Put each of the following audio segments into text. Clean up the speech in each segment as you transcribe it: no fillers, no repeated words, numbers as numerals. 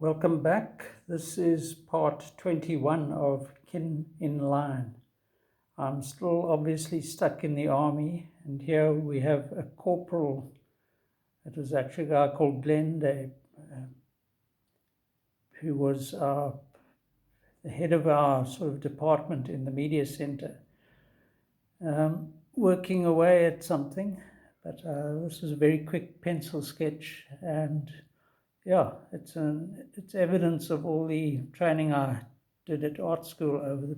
Welcome back. This is part 21 of Kin in Line. I'm still obviously stuck in the army, and here we have a corporal. It was actually a guy called Glenda, who was the head of our sort of department in the media center, working away at something. But this is a very quick pencil sketch, and yeah, it's evidence of all the training I did at art school over the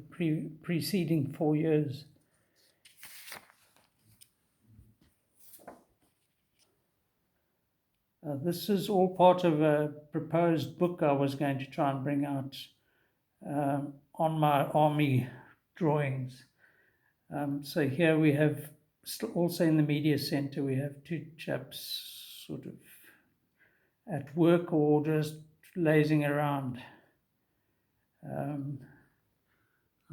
preceding 4 years. This is all part of a proposed book I was going to try and bring out on my army drawings. So here we have, also in the media center, we have two chaps sort of at work or just lazing around. I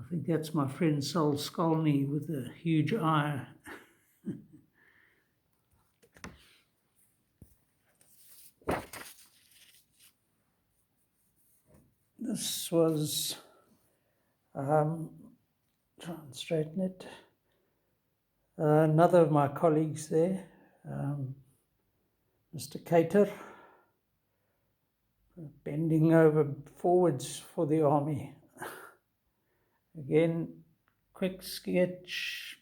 think that's my friend Sol Skolny with a huge eye. This was, try and straighten it, another of my colleagues there, Mr. Cater, bending over forwards for the army. Again, quick sketch,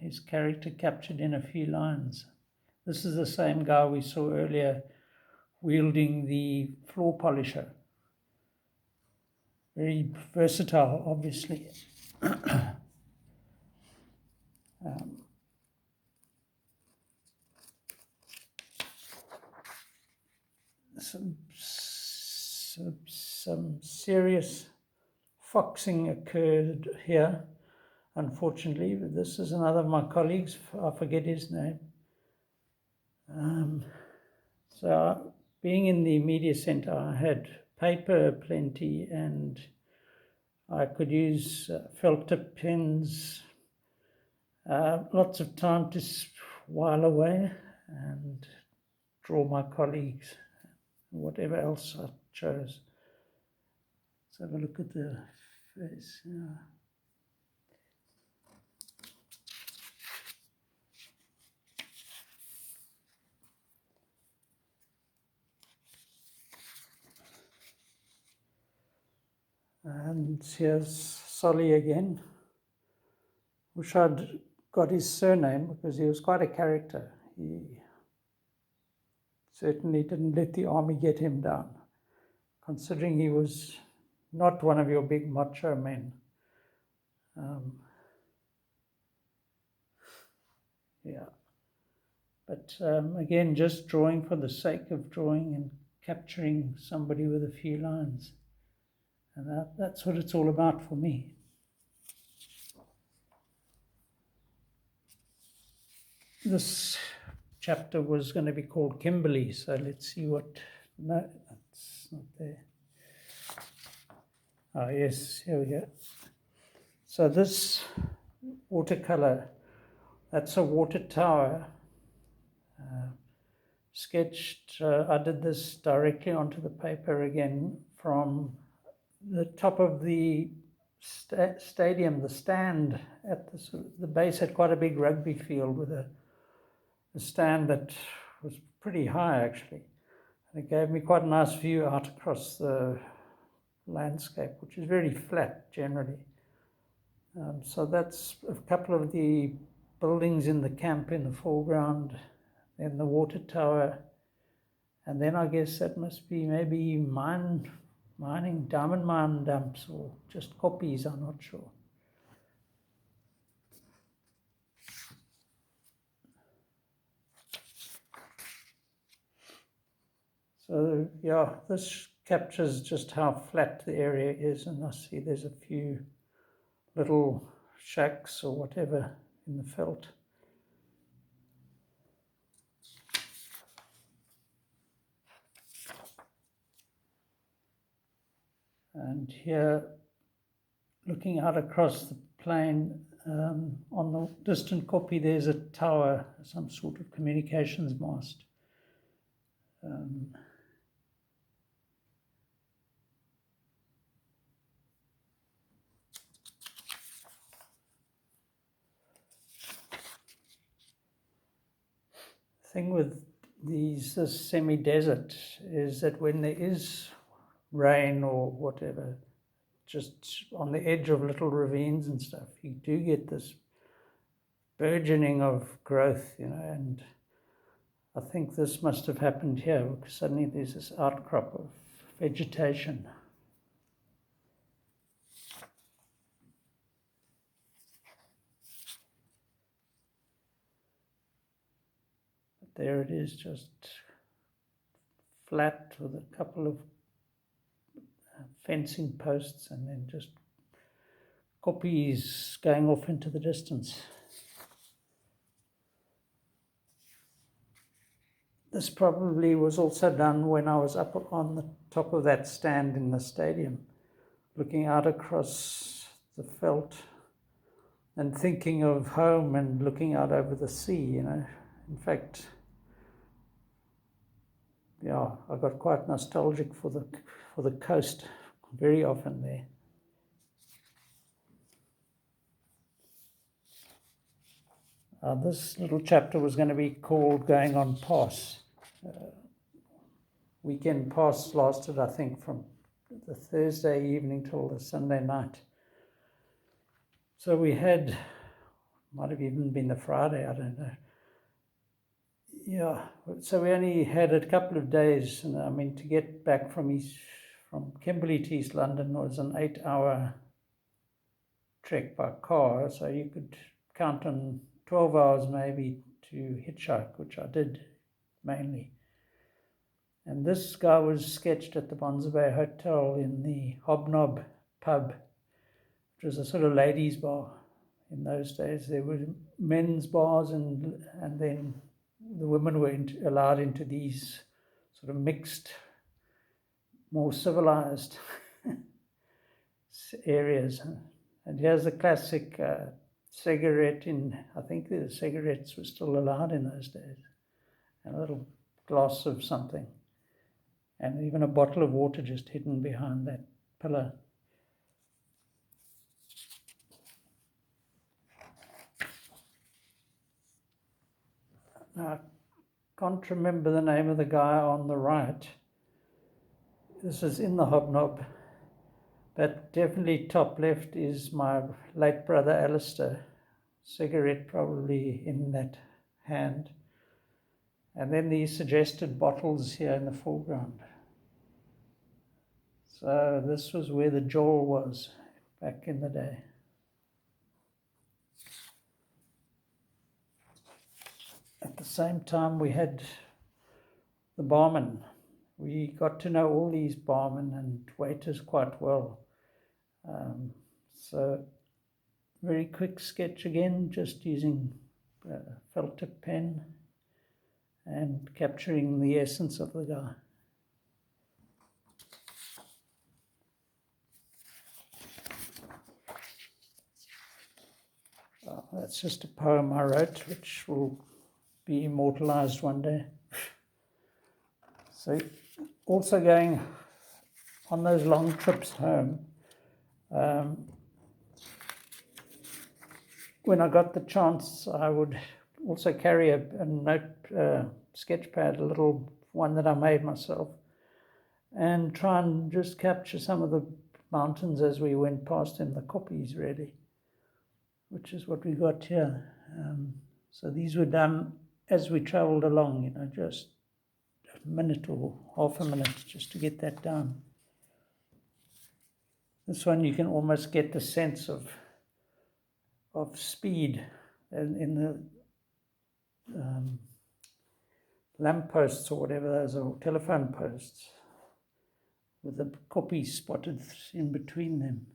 his character captured in a few lines. This is the same guy we saw earlier wielding the floor polisher. Very versatile, obviously. Some serious foxing occurred here, unfortunately. But this is another of my colleagues. I forget his name. So being in the media center, I had paper plenty, and I could use felt tip pens, lots of time to while away and draw my colleagues, whatever else I chose. Let's have a look at the face. Yeah. And here's Solly again. Wish I'd got his surname, because he was quite a character. He certainly didn't let the army get him down, considering he was not one of your big macho men. Yeah. But again, just drawing for the sake of drawing and capturing somebody with a few lines. And that's what it's all about for me. This chapter was going to be called Kimberley, so let's see what... No, that's not there. Oh, yes, here we go. So this watercolor, that's a water tower. Sketched, I did this directly onto the paper again from the top of the stadium. The stand at the base had quite a big rugby field with a stand that was pretty high, actually. And it gave me quite a nice view out across the landscape, which is very flat generally. So that's a couple of the buildings in the camp in the foreground, then the water tower, and then I guess that must be maybe mining, diamond mine dumps, or just copies, I'm not sure. So yeah, this captures just how flat the area is, and I see there's a few little shacks or whatever in the veld. And here, looking out across the plain, on the distant copy, there's a tower, some sort of communications mast. thing with this semi-desert is that when there is rain or whatever, just on the edge of little ravines and stuff, you do get this burgeoning of growth, and I think this must have happened here because suddenly there's this outcrop of vegetation. But there it is, just flat with a couple of fencing posts and then just koppies going off into the distance. This probably was also done when I was up on the top of that stand in the stadium, looking out across the veld and thinking of home and looking out over the sea, In fact, yeah, I got quite nostalgic for the coast very often there. This little chapter was going to be called Going on Pass. Weekend pass lasted, I think, from the Thursday evening till the Sunday night. So we had, might have even been the Friday, I don't know. Yeah, so we only had a couple of days, and I mean, to get back from Kimberley to East London was an 8-hour trek by car, so you could count on 12 hours maybe to hitchhike, which I did mainly. And this guy was sketched at the Bonsall Hotel in the Hobnob pub, which was a sort of ladies' bar. In those days, there were men's bars, and then the women were allowed into these sort of mixed, more civilized areas. And here's the classic cigarette I think the cigarettes were still allowed in those days, and a little glass of something, and even a bottle of water just hidden behind that pillar. Now, I can't remember the name of the guy on the right. This is in the Hobnob, but definitely top left is my late brother Alistair, cigarette probably in that hand. And then these suggested bottles here in the foreground. So this was where the jawl was back in the day. At the same time, we had the barman. We got to know all these barmen and waiters quite well. So very quick sketch again, just using felt tip pen and capturing the essence of the guy. That's just a poem I wrote, which will be immortalized one day. So also going on those long trips home, when I got the chance, I would also carry a note sketch pad, a little one that I made myself, and try and just capture some of the mountains as we went past them, the koppies really, which is what we got here. So these were done as we traveled along, just a minute or half a minute just to get that down. This one you can almost get the sense of speed in the lampposts or whatever those are, telephone posts, with the koppies spotted in between them.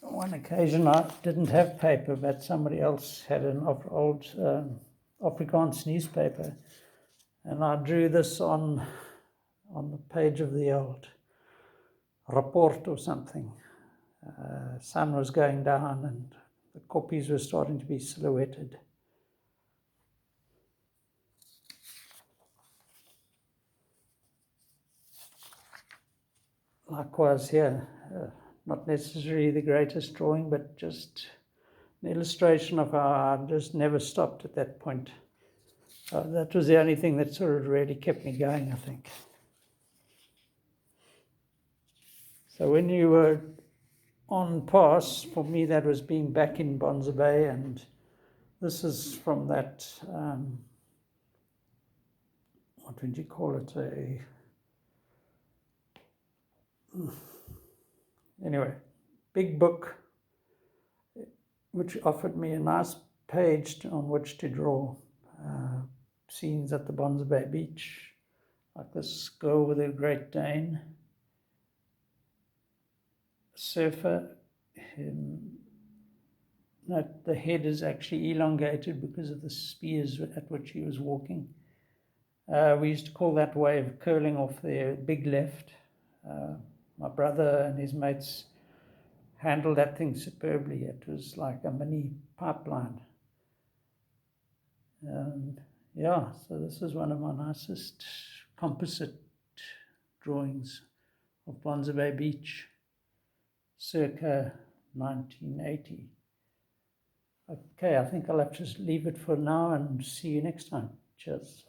On one occasion I didn't have paper, but somebody else had an old Afrikaans newspaper, and I drew this on the page of the old report or something. Sun was going down and the koppies were starting to be silhouetted. Likewise here, not necessarily the greatest drawing, but just an illustration of how I just never stopped at that point. That was the only thing that sort of really kept me going, I think. So when you were on pass, for me that was being back in Bonza Bay, and this is from that, what would you call it, anyway, big book, which offered me a nice page on which to draw scenes at the Bonza Bay beach, like this girl with a Great Dane, surfer. Note the head is actually elongated because of the spears at which he was walking. We used to call that wave curling off their big left. My brother and his mates handled that thing superbly. It was like a mini pipeline. Yeah, so this is one of my nicest composite drawings of Bonza Bay Beach, circa 1980. Okay, I think I'll have to leave it for now and see you next time. Cheers.